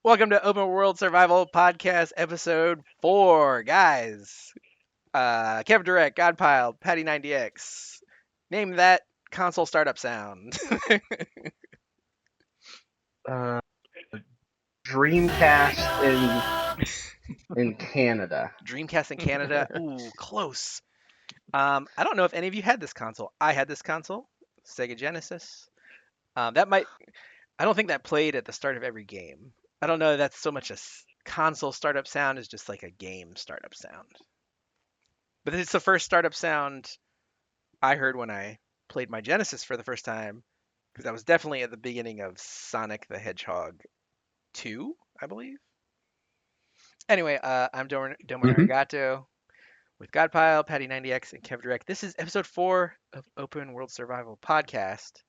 Welcome to Open World Survival Podcast, episode 4, guys. KevDirect, Godpile, Patty90X. Name that console startup sound. Uh, Dreamcast in Canada. Dreamcast in Canada. Ooh, close. I don't know if any of you had this console. I had this console, Sega Genesis. That might. I don't think that played at the start of every game. I don't know. That's so much a console startup sound is just like a game startup sound. But it's the first startup sound I heard when I played my Genesis for the first time, because that was definitely at the beginning of Sonic the Hedgehog 2, I believe. Anyway, I'm Mhm. domognarigato with Godpile, Patty90X, and KevDirect. This is episode 4 of Open World Survival Podcast.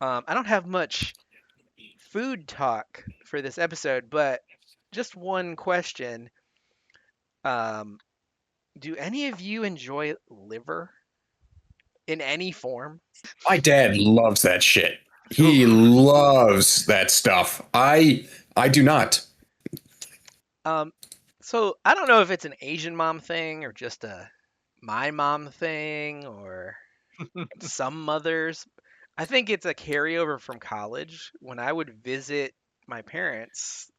I don't have much food talk for this episode, but just one question. Um, do any of you enjoy liver in any form? My dad loves that shit. He Oof. loves that stuff. I do not. Um, so I don't know if it's an Asian mom thing or just a my mom thing or some mothers. I think it's a carryover from college. When I would visit my parents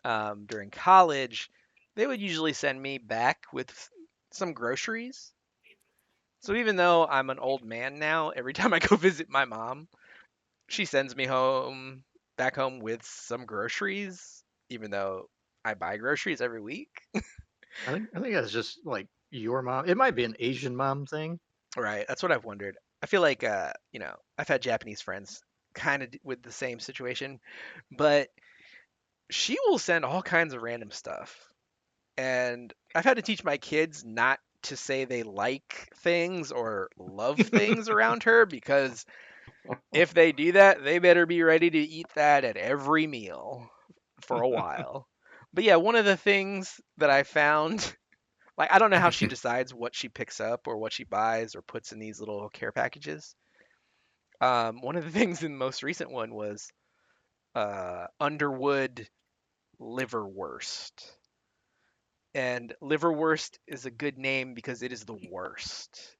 during college, they would usually send me back with some groceries. So even though I'm an old man now, every time I go visit my mom, she sends me back home with some groceries, even though I buy groceries every week. I think that's just like your mom. It might be an Asian mom thing. Right, that's what I've wondered. I feel like I've had Japanese friends kind of with the same situation, but she will send all kinds of random stuff. And I've had to teach my kids not to say they like things or love things around her because if they do that, they better be ready to eat that at every meal for a while. But yeah, one of the things that I found, like, I don't know how she decides what she picks up or what she buys or puts in these little care packages. One of the things in the most recent one was Underwood liverwurst. And liverwurst is a good name because it is the worst.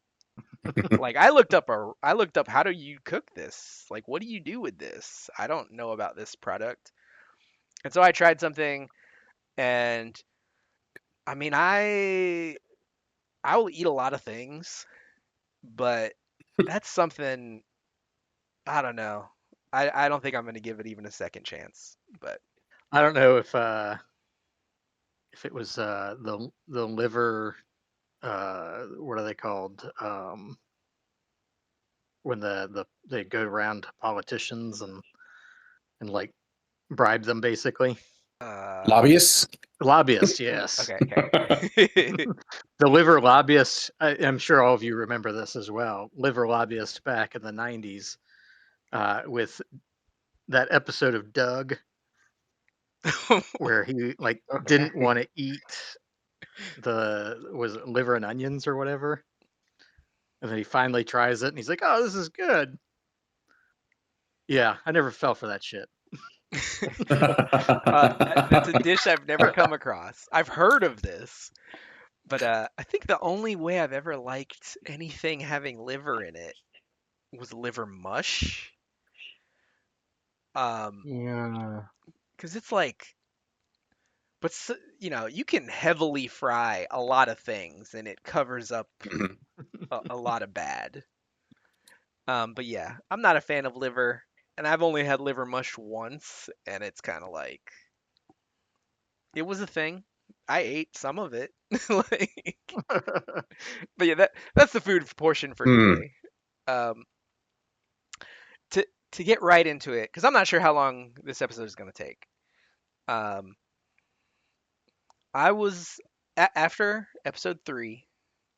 Like I looked up how do you cook this? Like what do you do with this? I don't know about this product. And so I tried something and I mean I will eat a lot of things, but that's something I don't know. I don't think I'm gonna give it even a second chance. But I don't know if it was the liver. What are they called? When they go around to politicians and like bribe them basically. Lobbyists? Lobbyists, yes. okay, okay. The liver lobbyists. I'm sure all of you remember this as well. Liver lobbyists back in the '90s with that episode of Doug where he like didn't want to eat was it liver and onions or whatever, and then he finally tries it and he's like, "Oh, this is good." Yeah, I never fell for that shit. That's a dish I've never come across. I've heard of this, but I think the only way I've ever liked anything having liver in it was liver mush. Yeah. Because it's like, but you can heavily fry a lot of things and it covers up Mhm. a lot of bad. But yeah, I'm not a fan of liver, and I've only had liver mush once, and it's kind of like it was a thing. I ate some of it, like, but yeah, that's the food portion for Mm. today. Um, to get right into it, because I'm not sure how long this episode is going to take. Um, I was after episode 3.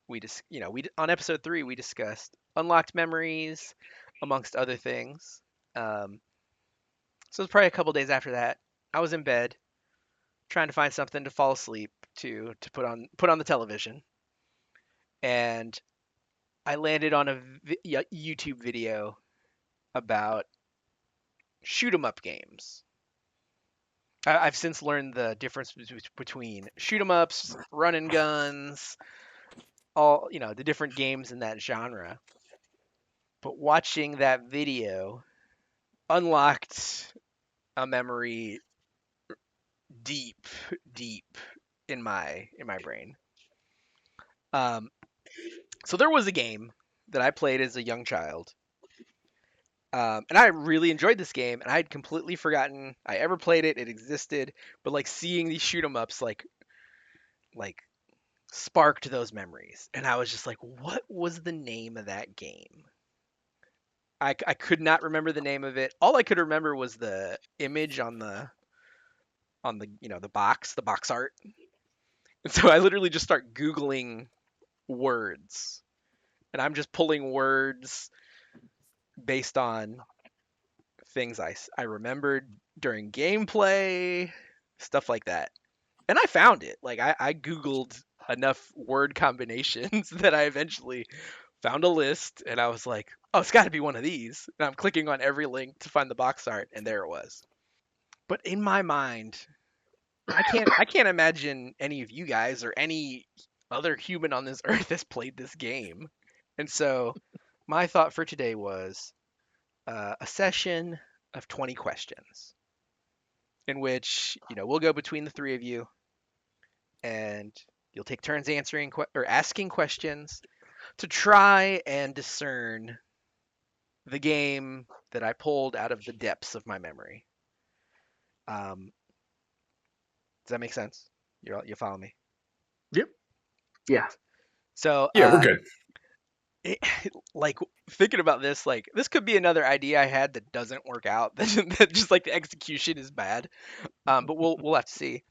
We just we on episode 3 we discussed unlocked memories, amongst other things. Um, so it was probably a couple days after that. I was in bed trying to find something to fall asleep to put on the television, and I landed on a YouTube video about shoot 'em up games. I've since learned the difference between shoot 'em ups, run and guns, all the different games in that genre. But watching that video unlocked a memory deep, deep in my brain. Um, so there was a game that I played as a young child, and I really enjoyed this game, and I had completely forgotten I ever played it. It existed, but like seeing these shoot 'em ups, like sparked those memories, and I was just like, what was the name of that game? I could not remember the name of it. All I could remember was the image on the the box art. And so I literally just start Googling words. And I'm just pulling words based on things I remembered during gameplay, stuff like that. And I found it. Like I Googled enough word combinations that I eventually found a list and I was like, oh, it's got to be one of these. And I'm clicking on every link to find the box art and there it was. But in my mind, I can't imagine any of you guys or any other human on this earth has played this game. And so my thought for today was a session of 20 questions in which, we'll go between the three of you and you'll take turns answering or asking questions to try and discern the game that I pulled out of the depths of my memory. Does that make sense? You follow me? Yep. Yeah. So, Yeah, we're good. it, like thinking about this, like this could be another idea I had that doesn't work out. That just like the execution is bad. But we'll have to see.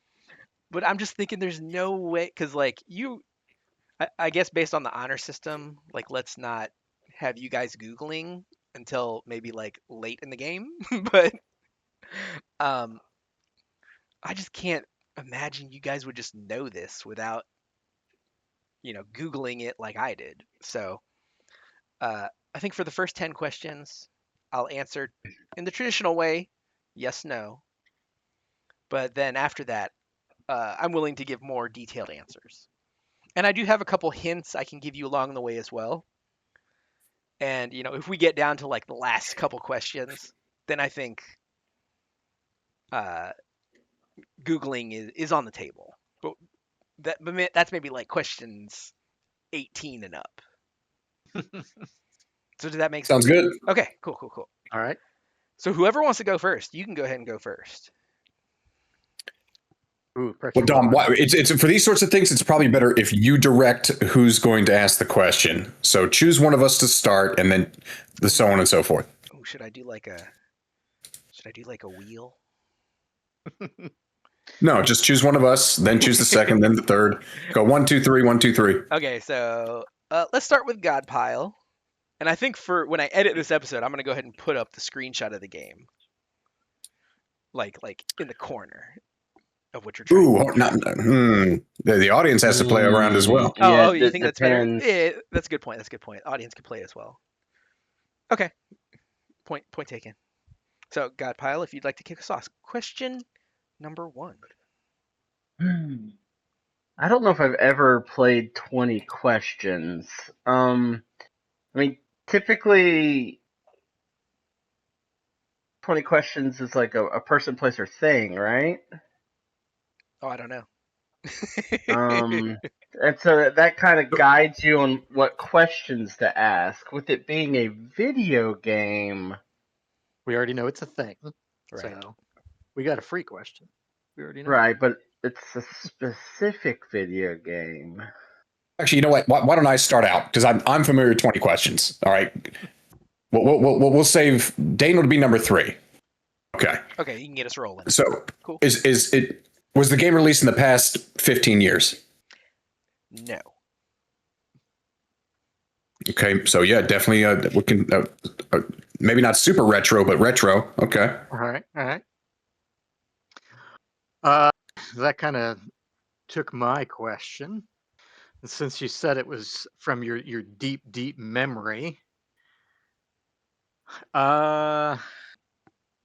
But I'm just thinking there's no way because I guess based on the honor system, like let's not have you guys Googling until maybe like late in the game. But um, I just can't imagine you guys would just know this without Googling it like I did. So I think for the first 10 questions, I'll answer in the traditional way, yes, no. But then after that, I'm willing to give more detailed answers. And I do have a couple hints I can give you along the way as well. And, if we get down to like the last couple questions, then I think uh, Googling is on the table. But that's maybe like questions 18 and up. So does that make sense? Sounds good. Okay, cool, cool, cool. All right. So whoever wants to go first, you can go ahead and go first. Ooh, pressure. Well, Dom, it's for these sorts of things. It's probably better if you direct who's going to ask the question. So choose one of us to start, and then the so on and so forth. Oh, should I do like a wheel? No, just choose one of us, then choose the second, then the third. Go 1, 2, 3, 1, 2, 3. Okay, so let's start with God Pile. And I think for when I edit this episode, I'm gonna go ahead and put up the screenshot of the game, like in the corner of what you're trying. The audience has to play around as well. Yeah, You think that's better? depends. Yeah, that's a good point. That's a good point. Audience can play as well. Okay, point taken. So God Pile, if you'd like to kick us off, question number 1. I don't know if I've ever played 20 questions. I mean, typically 20 questions is like a person, place, or thing, right? Oh, I don't know. And so that kind of guides you on what questions to ask. With it being a video game, We already know it's a thing. Right. So we got a free question. We already know. right? But it's a specific video game. Actually, you know what? Why don't I start out? Because I'm familiar with 20 questions. All right. We'll save Daniel to be number 3. Okay. Okay, you can get us rolling. So Cool. Was the game released in the past 15 years? No. Okay, so yeah, definitely. We can maybe not super retro, but retro. Okay. All right. That kind of took my question. And since you said it was from your deep memory,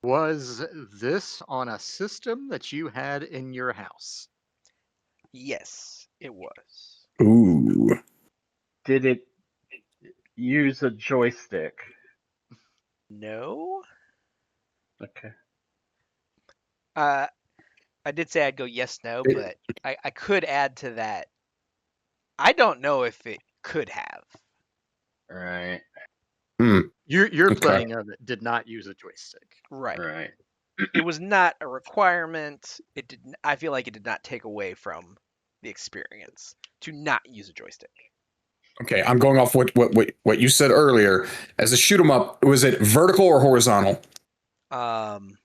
Was this on a system that you had in your house? Yes, it was. Ooh. Did it use a joystick? No. Okay. Uh, I did say I'd go yes, no, but I could add to that. I don't know if it could have. Right. Hmm. Your Okay. playing of it did not use a joystick. Right. Right. It was not a requirement. It did. I feel like it did not take away from the experience to not use a joystick. Okay. I'm going off what you said earlier. As a shoot 'em up, was it vertical or horizontal? Um,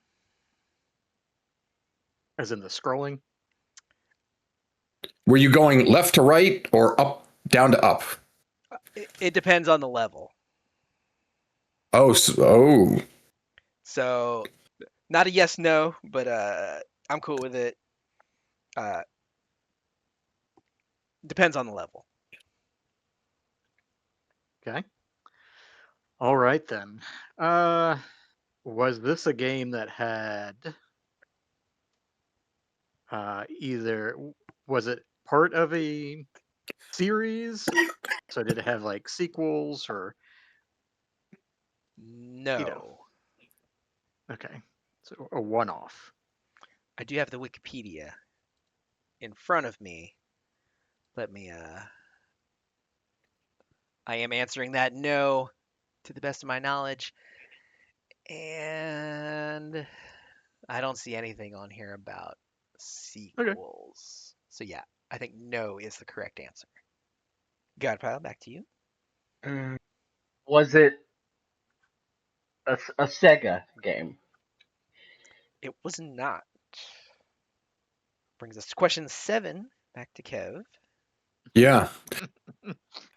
As in the scrolling? Were you going left to right or up down to up? it depends on the level. Oh, oh. So not a yes no, but I'm cool with it. Uh, depends on the level. Okay. All right then. Uh, was this a game that had either was it part of a series? So did it have like sequels or you know? No, Okay, so a one-off. I do have the Wikipedia in front of me. Let me. I am answering that no to the best of my knowledge, and I don't see anything on here about Okay. sequels. So yeah, I think no is the correct answer. Godpile, back to you. Was it a Sega game? It was not. Brings us to question 7. Back to Kev. Yeah.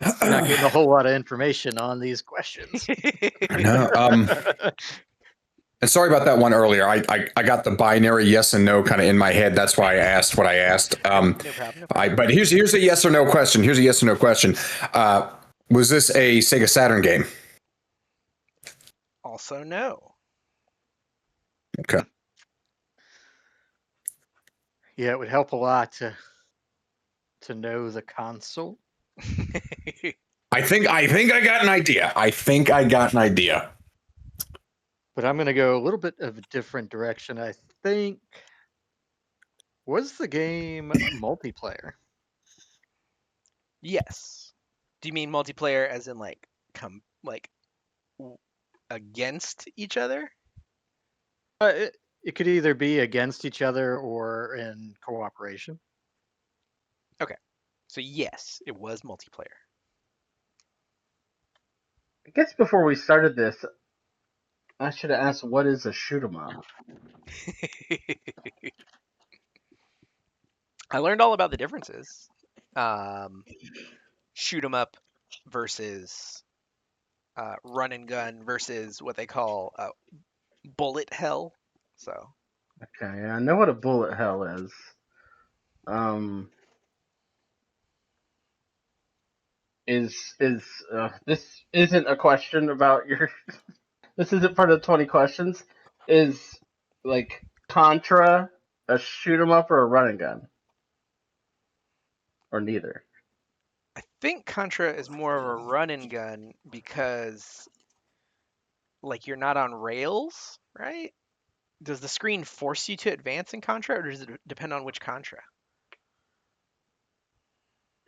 Not getting a whole lot of information on these questions. I know. And sorry about that one earlier. I got the binary yes and no kind of in my head. That's why I asked what I asked. No problem. No I problem. but here's a yes or no question. Here's a yes or no question. Was this a Sega Saturn game? Also no. Okay. Yeah, it would help a lot to know the console. I think I got an idea. I think I got an idea. But I'm going to go a little bit of a different direction. I think was the game multiplayer? Yes. Do you mean multiplayer as in like come like against each other? It could either be against each other or in cooperation. Okay. So yes, it was multiplayer. I guess before we started this, I should have asked what is a shoot 'em up. I learned all about the differences. Um, shoot 'em up versus run and gun versus what they call bullet hell. So Okay, I know what a bullet hell is. Um, is this isn't a question about your? This isn't part of 20 questions. Is like Contra a shoot 'em up or a run and gun, or neither? I think Contra is more of a run and gun because like you're not on rails, right? Does the screen force you to advance in Contra, or does it depend on which Contra?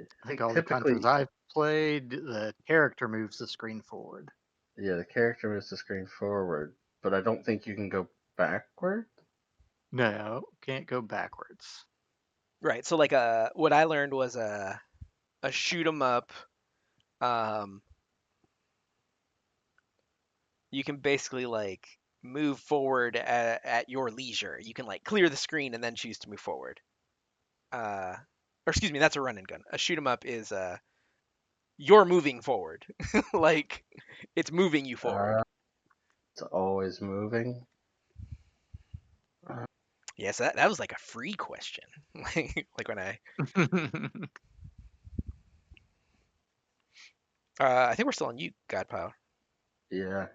I think all the Contras Typically, I've played, the character moves the screen forward. yeah, the character moves the screen forward, but I don't think you can go backward. No, can't go backwards. Right. So like what I learned was a shoot 'em up. Um, you can basically like move forward at your leisure. You can like clear the screen and then choose to move forward. Or excuse me, that's a run and gun. A shoot 'em up is you're moving forward, like it's moving you forward. It's always moving. Yes, that was like a free question. Like when I think we're still on you, Godpile. Yeah.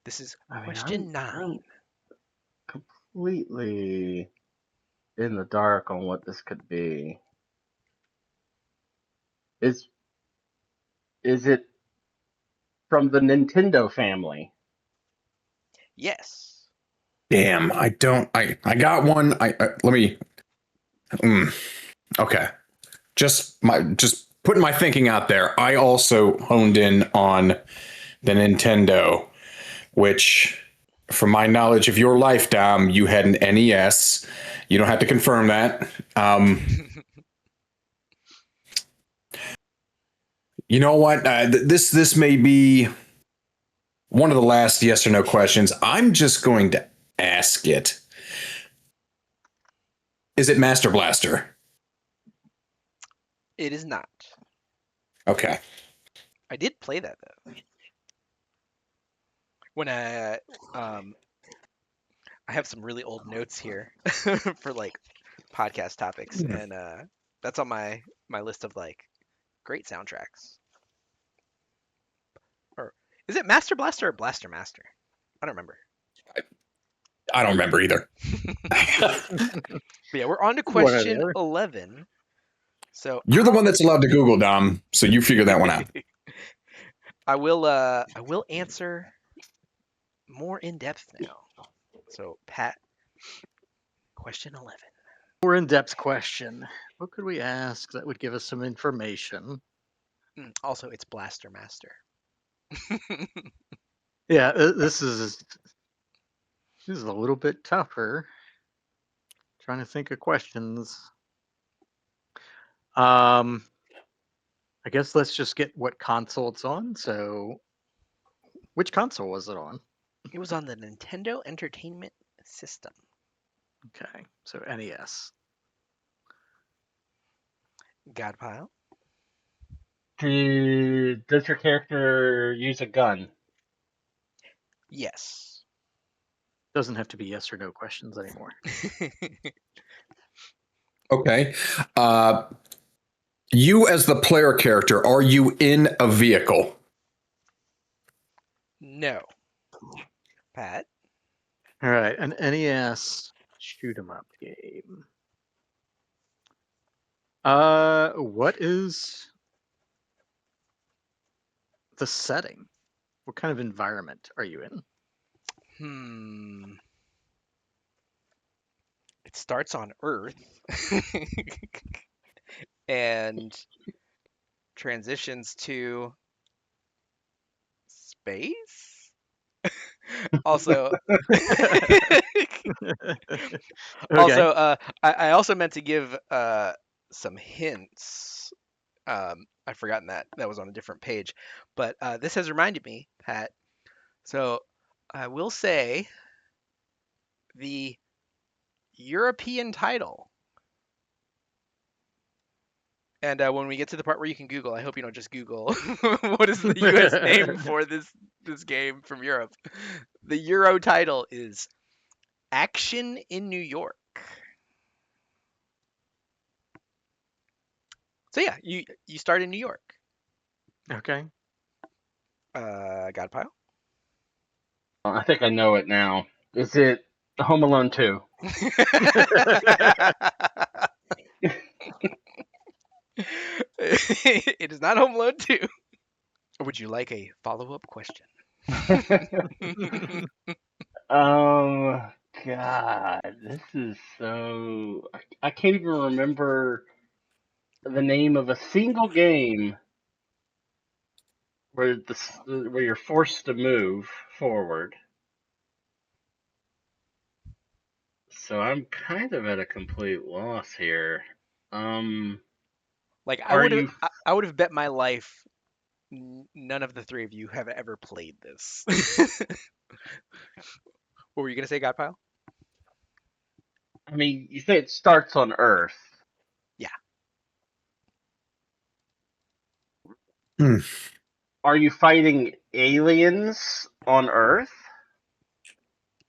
This is I mean, question 9. I'm completely in the dark on what this could be. Is is it from the Nintendo family? Yes. Damn, I don't. I got one. Let me. Okay, just putting my thinking out there. I also honed in on the Nintendo, which, from my knowledge of your life, Dom, you had an NES. You don't have to confirm that. You know what? This may be one of the last yes or no questions. I'm just going to ask it. Is it Master Blaster? It is not. Okay. I did play that though. When I have some really old notes here for like podcast topics, and that's on my list of like great soundtracks. Or is it Master Blaster or Blaster Master? I don't remember. I don't remember either. But yeah, we're on to One or the question other. 11. So You're the one that's allowed to Google, Dom, so you figure that one out. I will answer more in depth now. So Pat, question 11. More in-depth question. What could we ask that would give us some information? Also, it's Blaster Master. Yeah, this is a little bit tougher. Trying to think of questions. I guess let's just get what console it's on. So, which console was it on? It was on the Nintendo Entertainment System. Okay, so NES. Godpile. Does your character use a gun? Yes. Doesn't have to be yes or no questions anymore. Okay. You as the player character, are you in a vehicle? No. Pat. All right, an NES shoot 'em up game. What is the setting? What kind of environment are you in? It starts on Earth and transitions to space. Also, Okay. I also meant to give some hints. I've forgotten that was on a different page, but this has reminded me, Pat. So I will say the European title. And when we get to the part where you can Google, I hope you don't just Google what is the U.S. name for this game from Europe. The Euro title is Action in New York. So yeah, you start in New York. Okay. Godpile. I think I know it now. Is it Home Alone 2? It is not Home Alone 2. Would you like a follow-up question? God, this is so. I can't even remember the name of a single game where you're forced to move forward. So I'm kind of at a complete loss here. Like Are you? I would have bet my life none of the three of you have ever played this. What were you gonna say, Godpile? I mean, you say it starts on Earth. Yeah. Hmm. Are you fighting aliens on Earth?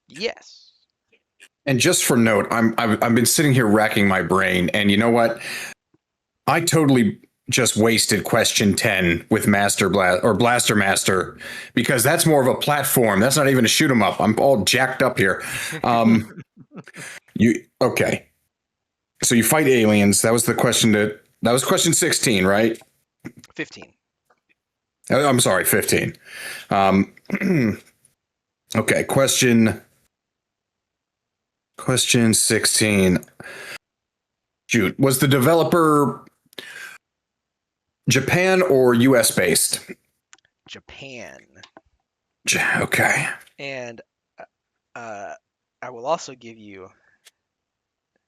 Yes. And just for note, I've been sitting here racking my brain, and you know what? I totally just wasted question 10 with Master Blast or Blaster Master because that's more of a platform. That's not even a shoot 'em up. I'm all jacked up here. You okay? So you fight aliens. That was the question. That was question 16, right? 15. I'm sorry, 15. Um, okay, question 16. Shoot, was the developer Japan or US based? Japan. Okay. And I will also give you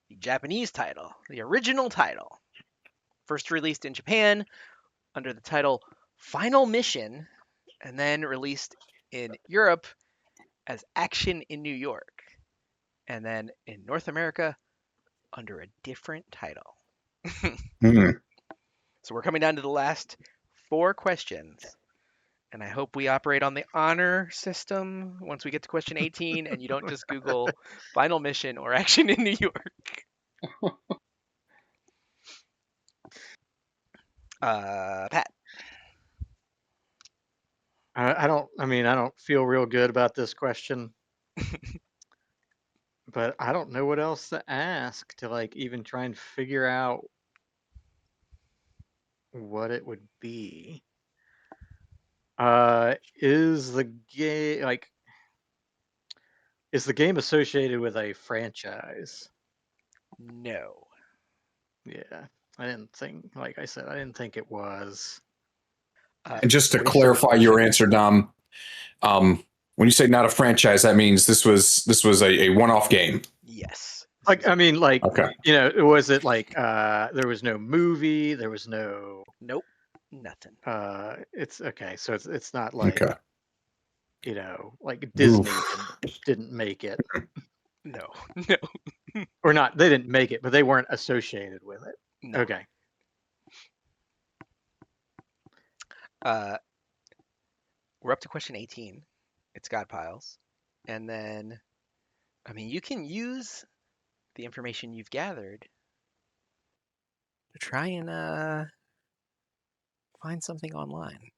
the Japanese title, the original title. First released in Japan under the title Final Mission, and then released in Europe as Action in New York, and then in North America under a different title. Hmm. So we're coming down to the last 4 questions. And I hope we operate on the honor system once we get to question 18 and you don't just Google Final Mission or Action in New York. Pat. I don't. I mean, I don't feel real good about this question, but I don't know what else to ask to like even try and figure out what it would be. Is the game like? Is the game associated with a franchise? No. Yeah, I didn't think. Like I said, I didn't think it was. And just to Research clarify your question. answer, Dom, when you say not a franchise, that means this was a one-off game. Yes. Like I mean, like Okay. was it like there was no movie, there was no Nope. Nothing. it's okay, so it's not like Okay. like Disney Oof. didn't make it, No. No. or not they didn't make it, but they weren't associated with it. No. Okay. We're up to question 18. It's God Piles. And then, I mean, you can use the information you've gathered to try and find something online.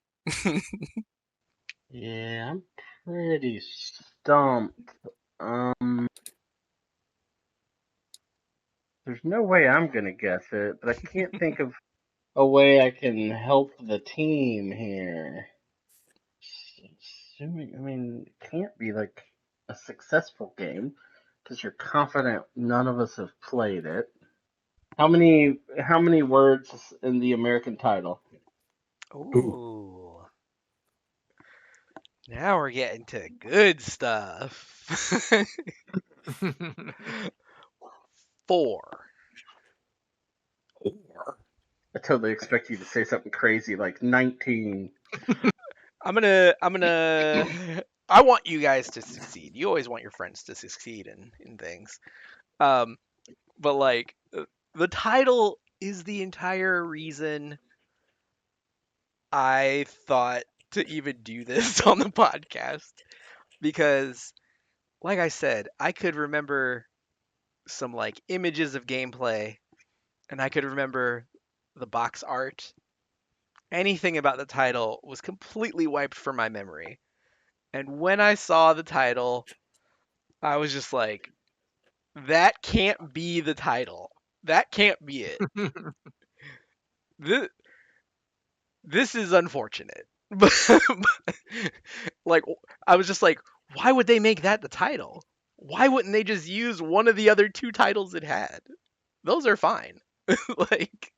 Yeah, I'm pretty stumped. There's no way I'm gonna guess it, but I can't think of a way I can help the team here. Assuming, I mean, it can't be like a successful game because you're confident none of us have played it. How many words is in the American title? Ooh. Ooh. Now we're getting to good stuff. 4. I totally expect you to say something crazy like 19. I want you guys to succeed. You always want your friends to succeed in things. Um, but like the title is the entire reason I thought to even do this on the podcast because like I said, I could remember some like images of gameplay and I could remember the box art. Anything about the title was completely wiped from my memory. And when I saw the title, I was just like, that can't be the title. That can't be it. This, this is unfortunate. But like I was just like, why would they make that the title? Why wouldn't they just use one of the other 2 titles it had? Those are fine. Like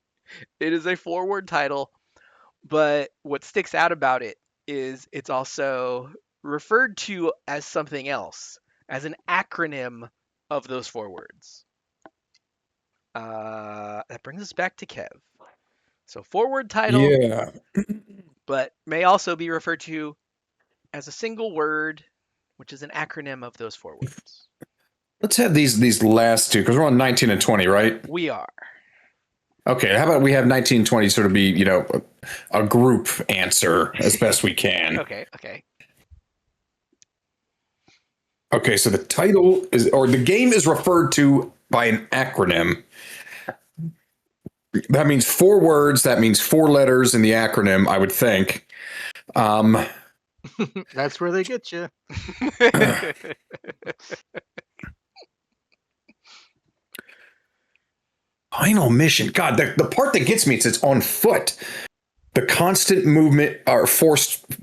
it is a forward title, but what sticks out about it is it's also referred to as something else, as an acronym of those 4 words. That brings us back to Kev. So forward title, Yeah. but may also be referred to as a single word, which is an acronym of those 4 words. Let's have these last two because we're on 19 and 20, right? We are. Okay. How about we have 19, 20 sort of be a group answer as best we can. Okay, okay. Okay. So the title is or the game is referred to by an acronym. That means 4 words. That means 4 letters in the acronym, I would think. That's where they get you. Final mission. God, the part that gets me is it's on foot. The constant movement or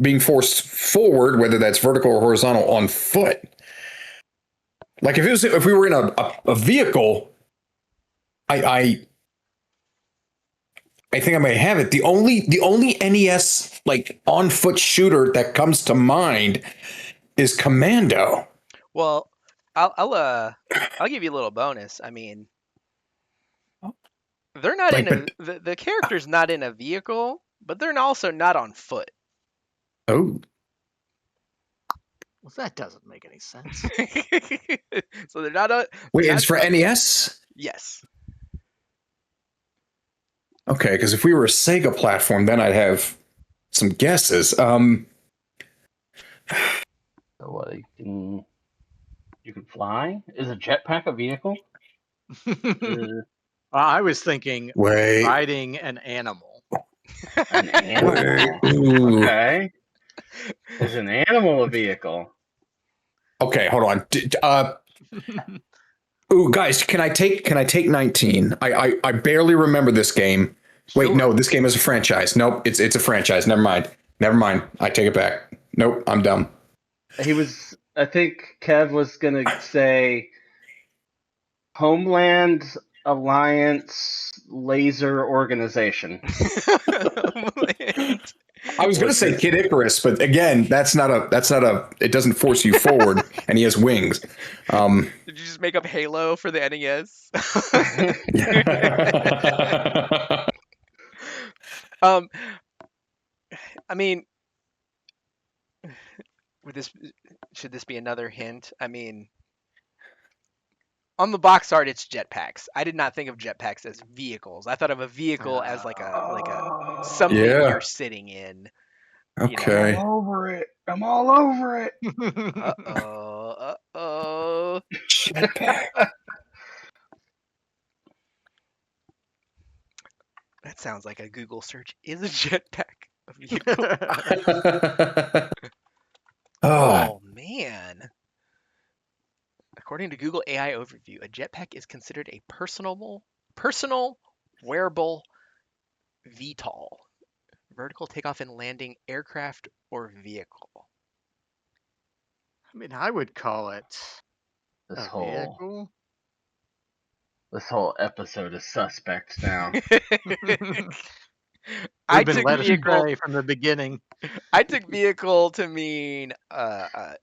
being forced forward, whether that's vertical or horizontal, on foot. Like if we were in a vehicle, I think I may have it. The only NES like on foot shooter that comes to mind is Commando. Well, I'll give you a little bonus. I mean, they're not Like, in but the character's not in a vehicle, but they're also not on foot. oh, Well, that doesn't make any sense. So they're not wait, they're it's not, for NES. yes. Okay, because if we were a Sega platform, then I'd have some guesses. So what? You can fly? Is a jetpack a vehicle? I was thinking Wait, riding an animal. An animal. Ooh. Okay. Is an animal a vehicle? Okay, hold on. Ooh, guys, can I take 19? I barely remember this game. Wait, Sure. no, this game is a franchise. Nope, it's a franchise. Never mind. I take it back. Nope, I'm dumb. I think Kev was gonna say Homeland Alliance Laser Organization. I was going to say Kid Icarus, but again, that's not a. It doesn't force you forward, and he has wings. Did you just make up Halo for the NES? I mean, should this be another hint? I mean, on the box art, it's jetpacks. I did not think of jetpacks as vehicles. I thought of a vehicle as like a something Yeah. you're sitting in. Okay. I'm all over it. I'm all over it. Uh-oh. Jetpack. That sounds like a Google search. Is a jetpack a vehicle? Oh man. According to Google AI Overview, a jetpack is considered a personal wearable VTOL, vertical takeoff and landing aircraft or vehicle. I mean, I would call it This a whole vehicle. this whole episode is suspect now. I We've been took led vehicle. astray from the beginning. I took vehicle to mean a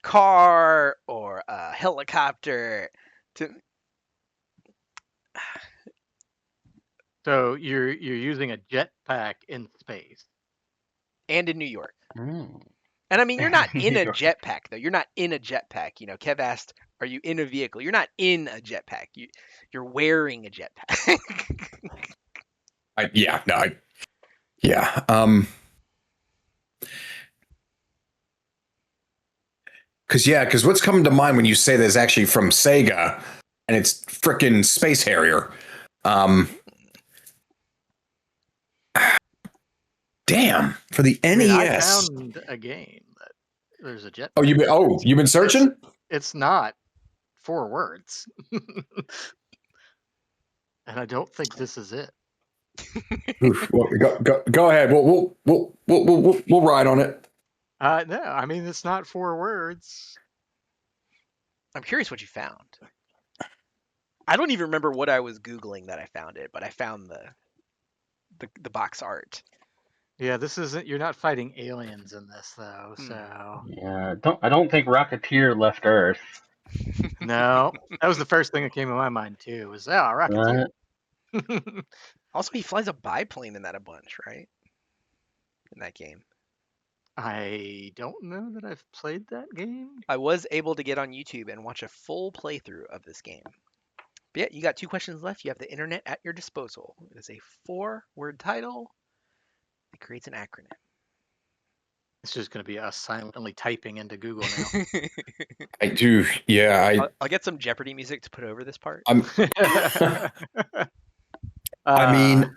car or a helicopter. So you're using a jetpack in space. And in New York. Mm. And I mean, you're not in New a York. jetpack though. You're not in a jetpack. You know, Kev asked, "Are you in a vehicle?" You're not in a jetpack. You're wearing a jetpack. Yeah. Because what's coming to mind when you say that is actually from Sega, and it's frickin' Space Harrier. Damn, for the I mean, I NES. found a game that there's a jetpack. Oh, you've been searching? It's not 4 words. And I don't think this is it. Oof, well, go ahead. We'll ride on it. No, I mean it's not 4 words. I'm curious what you found. I don't even remember what I was Googling that I found it, but I found the box art. Yeah, this isn't. You're not fighting aliens in this though. So Yeah, I don't think Rocketeer left Earth. no, that was the first thing that came to my mind too. Was Rocketeer. Also, he flies a biplane in that a bunch, right? In that game. I don't know that I've played that game. I was able to get on YouTube and watch a full playthrough of this game. But yeah, you got 2 questions left. You have the internet at your disposal. It is a 4-word title. It creates an acronym. It's just going to be us silently typing into Google now. I do. Yeah, I'll get some Jeopardy music to put over this part. I mean,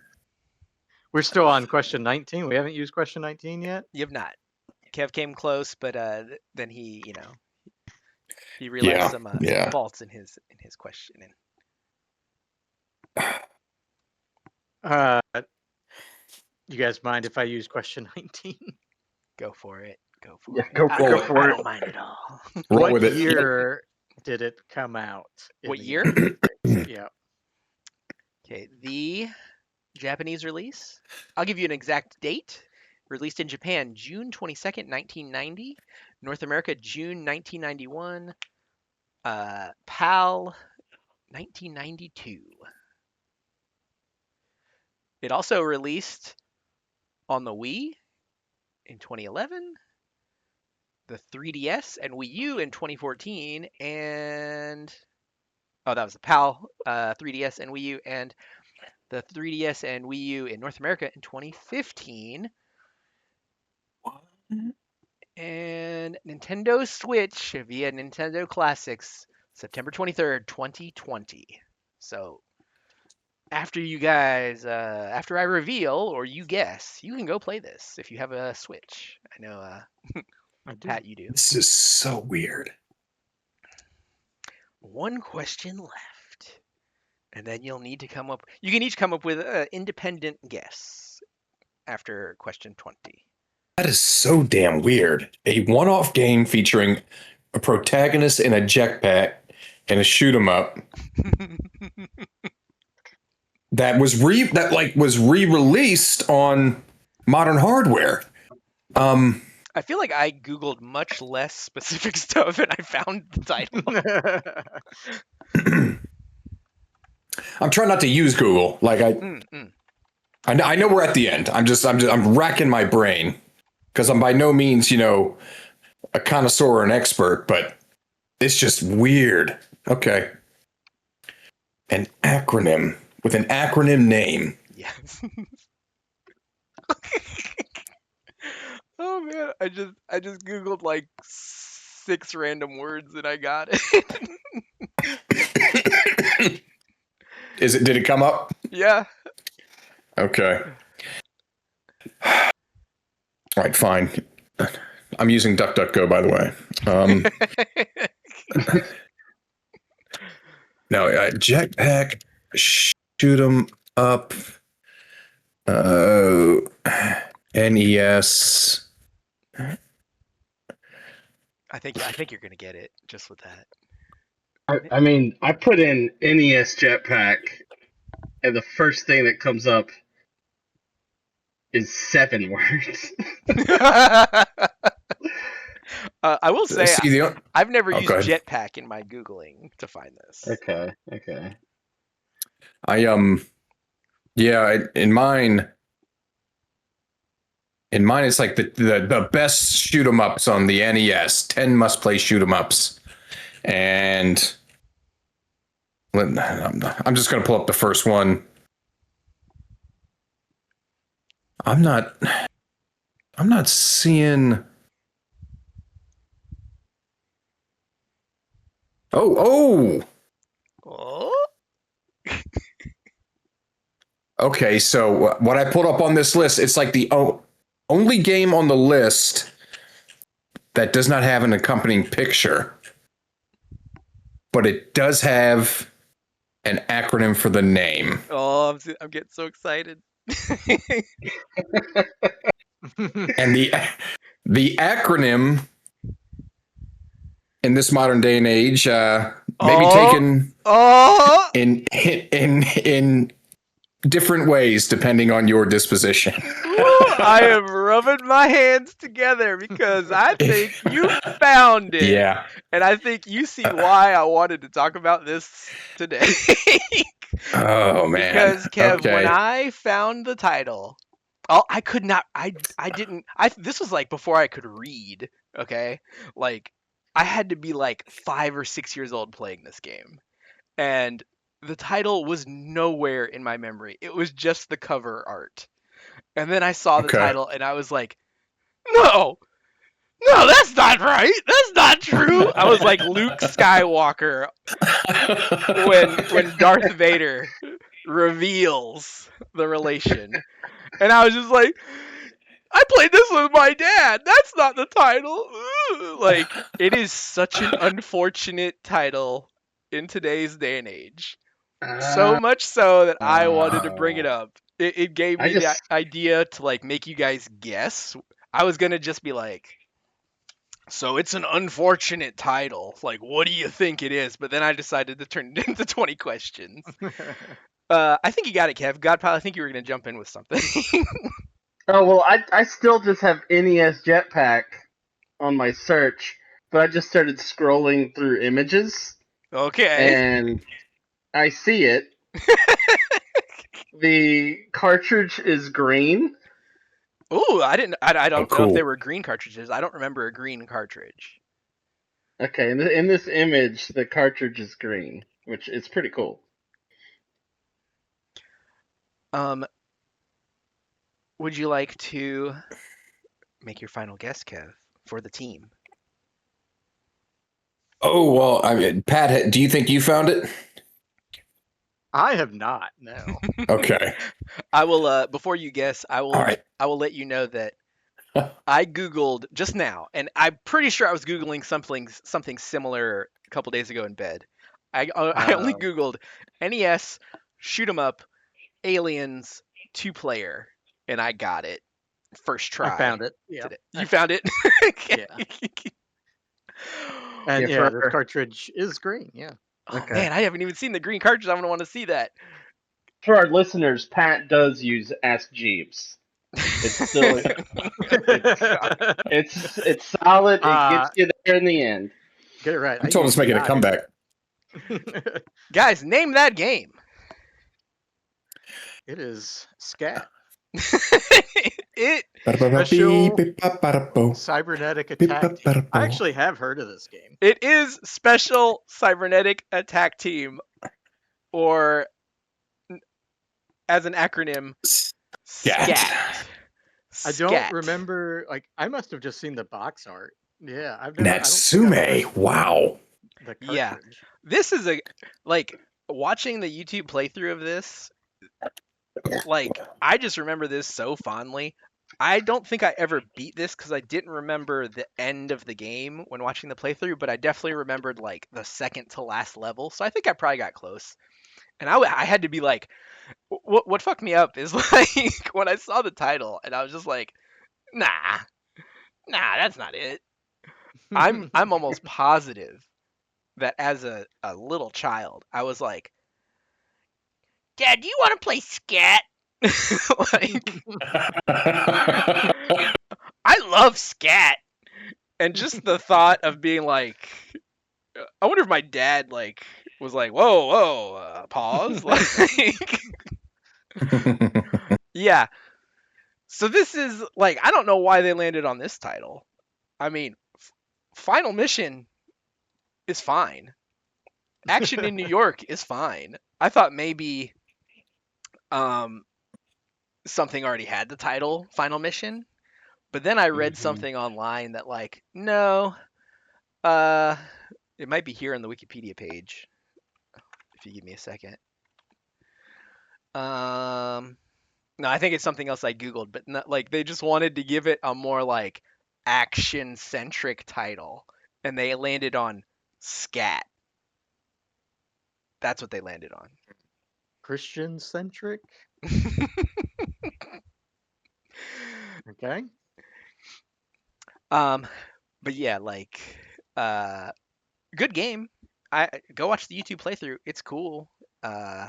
we're still on question 19. We haven't used question 19 yet. You have not. Kev came close, but then he, he realized yeah, some yeah. faults in his questioning. You guys mind if I use question 19? Go for it. Go for Yeah, it. go Roll for I it. don't mind at all. Roll What with it. year did it come out? in What the year? United States? Yeah. Okay, the Japanese release. I'll give you an exact date. Released in Japan, June 22nd, 1990. North America, June 1991. PAL, 1992. It also released on the Wii in 2011, the 3DS and Wii U in 2014, and that was the PAL, 3DS and Wii U, and the 3DS and Wii U in North America in 2015. And Nintendo Switch via Nintendo Classics, September 23rd, 2020. So after you guys, after I reveal or you guess, you can go play this if you have a Switch. I know, I do. Pat, you do. This is so weird. One question left, and then you'll need to come up. You can each come up with an independent guess after question 20. That is so damn weird. A one-off game featuring a protagonist in a jetpack and a shoot 'em up that was re-released on modern hardware. I feel like I Googled much less specific stuff and I found the title. I'm trying not to use Google. Like I know we're at the end. I'm racking my brain because I'm by no means, a connoisseur or an expert, but it's just weird. Okay. An acronym with an acronym name. Yes. Oh man, I just Googled like 6 random words and I got it. Did it come up? Yeah. Okay. All right, fine. I'm using DuckDuckGo, by the way. No, jetpack, shoot 'em up, NES. I think you're gonna get it just with that. I mean, I put in NES Jetpack, and the first thing that comes up is 7 words. I will say See, I've never Oh, used go ahead. Jetpack in my Googling to find this. Okay. In mine it's like the best shoot 'em ups on the NES, 10 must play shoot 'em ups. And I'm just going to pull up the first one. I'm not seeing. Oh. Oh. Okay, so what I pulled up on this list, it's like the only game on the list that does not have an accompanying picture, but it does have an acronym for the name. Oh, I'm getting so excited. And the acronym in this modern day and age may be taken in different ways depending on your disposition. I am rubbing my hands together because I think you found it. Yeah. And I think you see why I wanted to talk about this today. Oh man. Because Kev, okay. when I found the title, I could not. I didn't. This was like before I could read. Okay, like I had to be like 5 or 6 years old playing this game, and the title was nowhere in my memory. It was just the cover art, and then I saw the title and I was like, no, that's not right. That's not true. I was like Luke Skywalker when Darth Vader reveals the relation. And I was just like, I played this with my dad. That's not the title. Ugh. Like, it is such an unfortunate title in today's day and age. So Uh, much so that I wanted to bring it oh, up. It gave I me the just idea to like make you guys guess. I was gonna just be like, so it's an unfortunate title. Like, what do you think it is? But then I decided to turn it into 20 questions. I think you got it, Kev. God, I think you were gonna jump in with something. oh well, I still just have NES Jetpack on my search, but I just started scrolling through images Okay. and I see it. The cartridge is green. Ooh, I didn't. I Oh, don't know if they cool. were green cartridges. I don't remember a green cartridge. Okay, in this image, the cartridge is green, which is pretty cool. Um, would you like to make your final guess, Kev, for the team? Oh, well, I mean, Pat, do you think you found it? I have not. No. Okay. I will. Before you guess, All right. I will let you know that I googled just now, and I'm pretty sure I was googling something similar a couple days ago in bed. I only Uh, googled NES shoot 'em up aliens 2-player, and I got it first I try found it. Yeah. today. You found it? Yeah. Okay. And Yeah, yeah, this cartridge is green. Yeah. Oh okay. man, I haven't even seen the green cartridge. I'm gonna want to see that. For our listeners, Pat does use Ask Jeeves. It's still it's it's solid. It uh, gets you there in the end. get it right. I'm I told it's use making a Sire. comeback. Guys, name that game. It is Scat. It Special Cybernetic Attack Team. I actually have heard of this game. it is Special Cybernetic Attack Team, or as an acronym, Scat. SCAT. I don't SCAT. remember. Like, I must have just seen the box art. Yeah, I've never. I don't think I've ever Natsume. Wow. the Yeah, cartridge. this is a like watching the YouTube playthrough of this. Like, I just remember this so fondly. I don't think I ever beat this because I didn't remember the end of the game when watching the playthrough, but I definitely remembered like the second to last level. So I think I probably got close. And I had to be like, what fucked me up is like when I saw the title and I was just like, nah, that's not it. I'm almost positive that as a little child, I was like, Dad, do you want to play scat? Like, I love scat. And just the thought of being like, I wonder if my dad like was like, whoa, pause, like, yeah. So this is like, I don't know why they landed on this title. I mean, Final Mission is fine. Action in New York is fine. I thought maybe um something already had the title Final Mission, but then I read Mhm. something online that like, no, uh, it might be here on the Wikipedia page if you give me a second. Um, no, I think it's something else I googled, but not, like they just wanted to give it a more like action centric title, and they landed on Scat. That's what they landed on. Christian centric. Okay. um, but yeah, like, uh, good game. I go watch the YouTube playthrough. It's cool. Uh,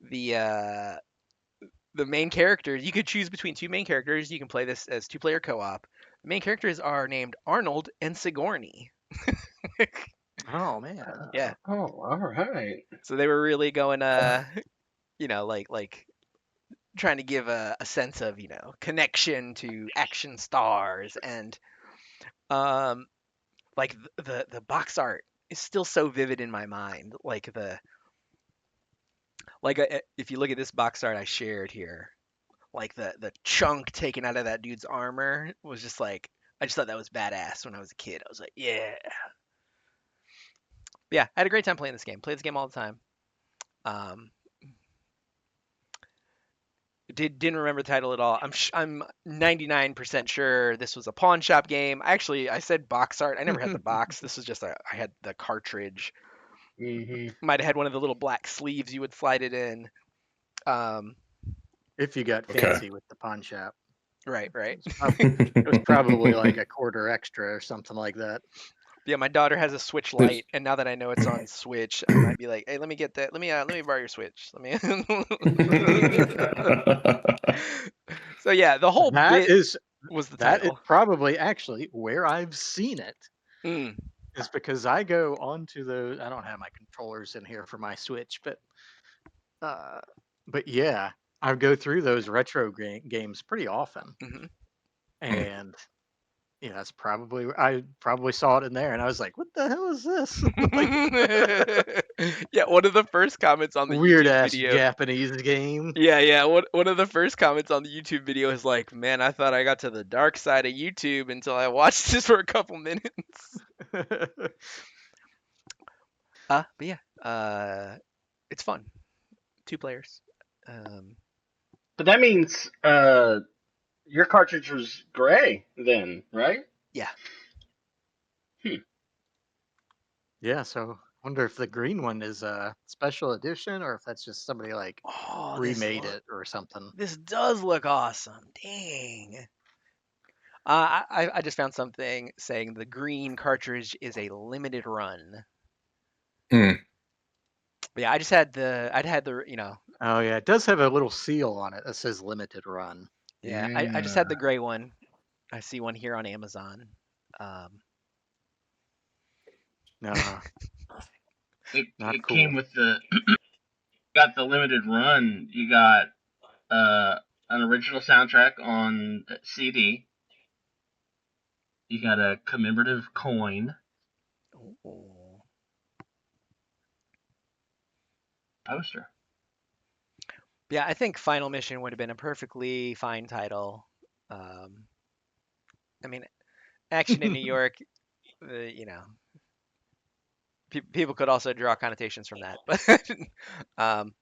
the uh, the main characters, you could choose between two main characters. You can play this as 2-player co-op. The main characters are named Arnold and Sigourney. Oh man. Yeah, Oh, all right. so they were really going like trying to give a sense of connection to action stars, and um like the box art is still so vivid in my mind. Like if you look at this box art I shared here, like the chunk taken out of that dude's armor was just like, I just thought that was badass when I was a kid. I was like, yeah. Yeah, I had a great time playing this game. Play this game all the time. Um, Didn't remember the title at all. I'm 99% sure this was a pawn shop game. Actually, I said box art. I never had the box. This was just I had the cartridge. Hmm. Might have had one of the little black sleeves you would slide it in. Um, If you got Okay. fancy with the pawn shop. right, right. It was probably like a quarter extra or something like that. Yeah, my daughter has a Switch This- Lite, and now that I know it's on Switch, I might be like, "Hey, let me get that. Let me borrow your Switch. Let me." So yeah, the whole That bit is was the that is title. probably actually where I've seen it. Mm. Is because I go onto the I don't have my controllers in here for my Switch, uh, but yeah, I go through those retro games pretty often, Mhm. and yeah, that's probably I probably saw it in there, and I was like, "What the hell is this?" Like Yeah, one of the first comments on the weird YouTube ass video. Japanese game. Yeah, yeah. One of the first comments on the YouTube video is like, "Man, I thought I got to the dark side of YouTube until I watched this for a couple minutes." But yeah, it's fun. Two players. Um, But that means your cartridge was gray then, right? yeah. Hmm. Yeah, so I wonder if the green one is a special edition or if that's just somebody like Oh, remade it or something. this does look awesome. Dang. I just found something saying the green cartridge is a limited run. Hmm. But yeah, I'd had the Oh yeah, it does have a little seal on it that says limited run. yeah, I just had the gray one. I see one here on Amazon. Um, No, not It came cool. with the got the limited run. You got an original soundtrack on CD. You got a commemorative coin oh. poster. Yeah, I think Final Mission would have been a perfectly fine title. Um, I mean, Action in New York, you know, people could also draw connotations from that. But um,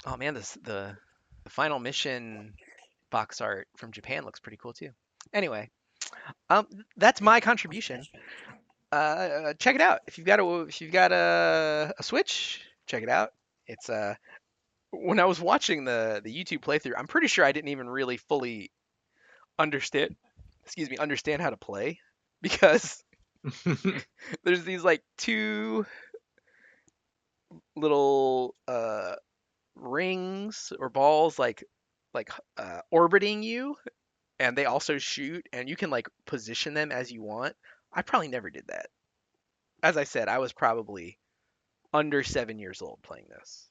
oh man, the Final Mission box art from Japan looks pretty cool too. Anyway, um, that's my contribution. Check it out if you've got a Switch. Check it out. It's when I was watching the YouTube playthrough, I'm pretty sure I didn't even really fully understand understand how to play because there's these like two little rings or balls orbiting you, and they also shoot, and you can like position them as you want. I probably never did that. As I said, I was probably under 7 years old playing this.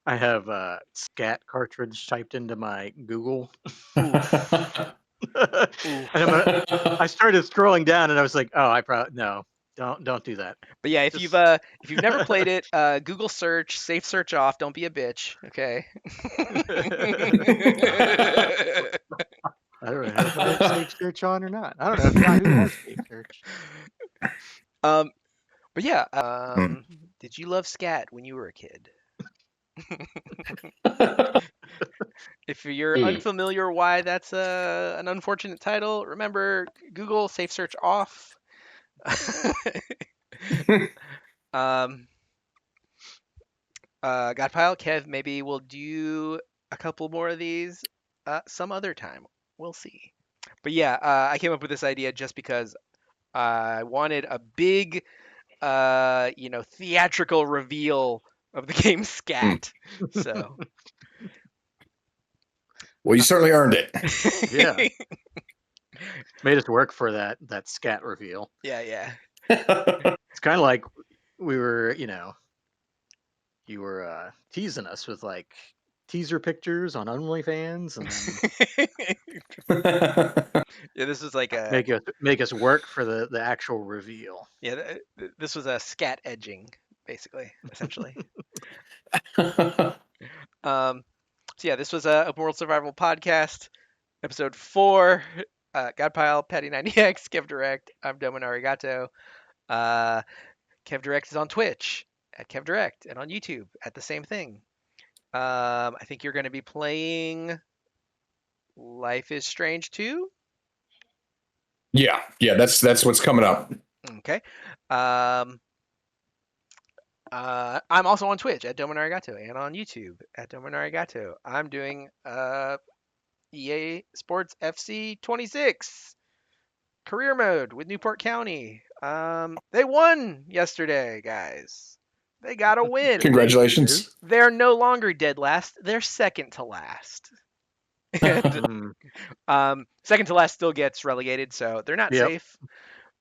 I have a scat cartridge typed into my Google, Oof. and Oof. I started scrolling down, and I was like, "Oh, I probably no, don't do that." But yeah, Just if you've never played it, Google search, safe search off. Don't be a bitch, okay? I don't know if I have safe search on or not. I don't know if Yahoo has safe search. um, but yeah, Hmm. did you love scat when you were a kid? If you're Hmm. unfamiliar why that's an unfortunate title, remember Google safe search off. um, Godpile, Kev, maybe we'll do a couple more of these some other time. We'll see. But yeah, I came up with this idea just because I wanted a big, theatrical reveal of the game Hmm. Scat. So, Well, you certainly earned it. Yeah, made us work for that scat reveal. yeah, yeah. It's kind of like we were, you were teasing us with like teaser pictures on OnlyFans, and then Yeah, this was like a make us work for the actual reveal. yeah, this was a scat edging, basically, essentially. Um, so yeah, this was a Open World Survival Podcast, episode 4. Godpile, Patty90X, KevDirect. I'm domognarigato. Uh, KevDirect is on Twitch at KevDirect and on YouTube at the same thing. I think you're going to be playing Life is Strange 2. Yeah, that's what's coming up. Okay. Um, I'm also on Twitch at domognarigato and on YouTube at domognarigato. I'm doing EA Sports FC 26 career mode with Newport County. They won yesterday, guys. They got a win. Congratulations. They're no longer dead last. They're second to last. And second to last still gets relegated, so they're not Yep. safe.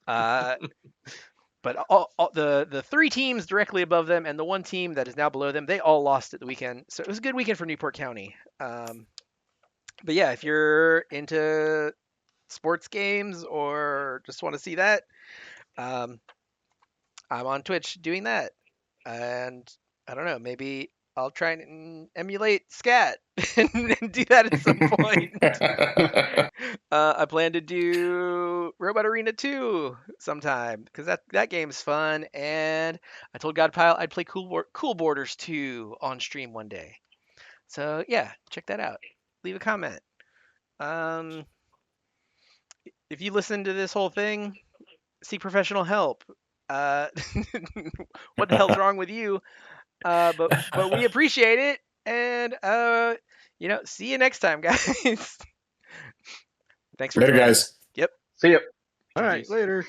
But the three teams directly above them and the one team that is now below them, they all lost at the weekend. So it was a good weekend for Newport County. But yeah, if you're into sports games or just want to see that, um, I'm on Twitch doing that. And I don't know, maybe I'll try and emulate Scat and do that at some point. I plan to do Robot Arena 2 sometime because that game's fun. And I told Godpile I'd play Cool Borders 2 on stream one day. So yeah, check that out. Leave a comment. Um, if you listen to this whole thing, seek professional help. Uh, what the hell's wrong with you? But we appreciate it, and see you next time, guys. Thanks for Later, joining guys. us. Yep. See ya. All right, Cheers. later.